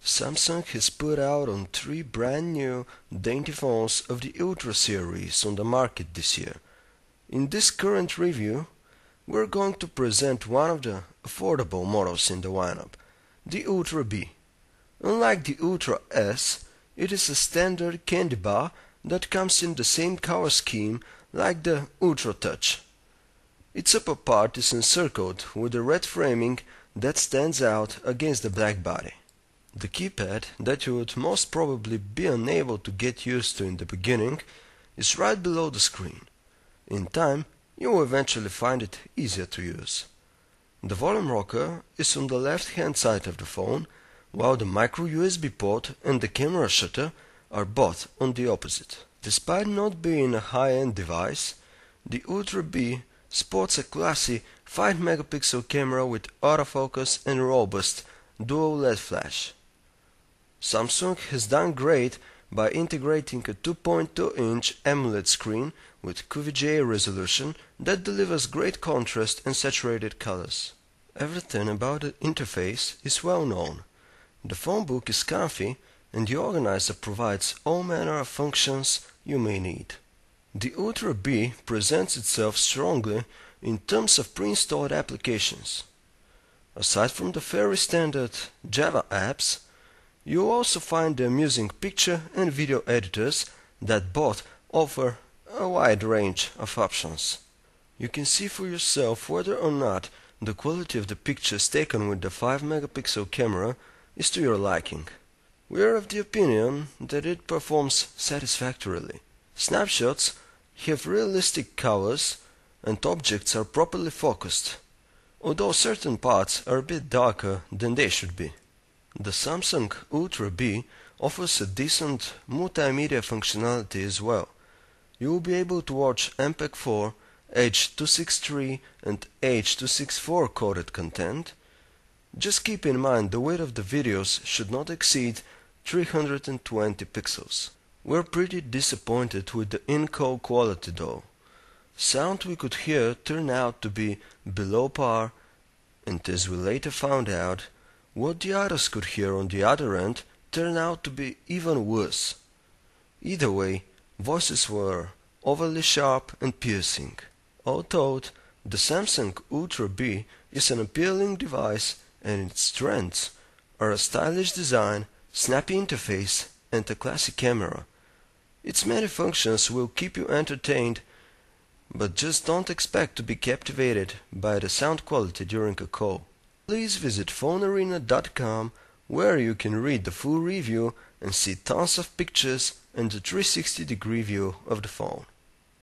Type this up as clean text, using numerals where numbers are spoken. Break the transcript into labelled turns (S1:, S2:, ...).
S1: Samsung has put out on 3 brand new dainty phones of the Ultra series on the market this year. In this current review, we're going to present one of the affordable models in the lineup, the Ultra B. Unlike the Ultra S, it is a standard candy bar that comes in the same color scheme like the Ultra Touch. Its upper part is encircled with a red framing that stands out against the black body. The keypad that you would most probably be unable to get used to in the beginning is right below the screen. In time, you will eventually find it easier to use. The volume rocker is on the left hand side of the phone, while the micro USB port and the camera shutter are both on the opposite. Despite not being a high-end device, the Ultra B sports a classy 5-megapixel camera with autofocus and robust dual LED flash. Samsung has done great by integrating a 2.2-inch AMOLED screen with QVGA resolution that delivers great contrast and saturated colors. Everything about the interface is well known. The phone book is comfy and the organizer provides all manner of functions you may need. The Ultra B presents itself strongly in terms of pre-installed applications. Aside from the fairly standard Java apps, you'll also find the amusing picture and video editors that both offer a wide range of options. You can see for yourself whether or not the quality of the pictures taken with the 5-megapixel camera is to your liking. We are of the opinion that it performs satisfactorily. Snapshots have realistic colors and objects are properly focused, although certain parts are a bit darker than they should be. The Samsung Ultra B offers a decent multimedia functionality as well. You will be able to watch MPEG-4, H.263 and H.264 coded content. Just keep in mind the width of the videos should not exceed 320 pixels. We're pretty disappointed with the in-call quality though. Sound we could hear turned out to be below par, and as we later found out, what the others could hear on the other end turned out to be even worse. Either way, voices were overly sharp and piercing. All told, the Samsung Ultra B is an appealing device and its strengths are a stylish design, snappy interface and a classy camera. Its many functions will keep you entertained, but just don't expect to be captivated by the sound quality during a call. Please visit phonearena.com where you can read the full review and see tons of pictures and a 360-degree view of the phone.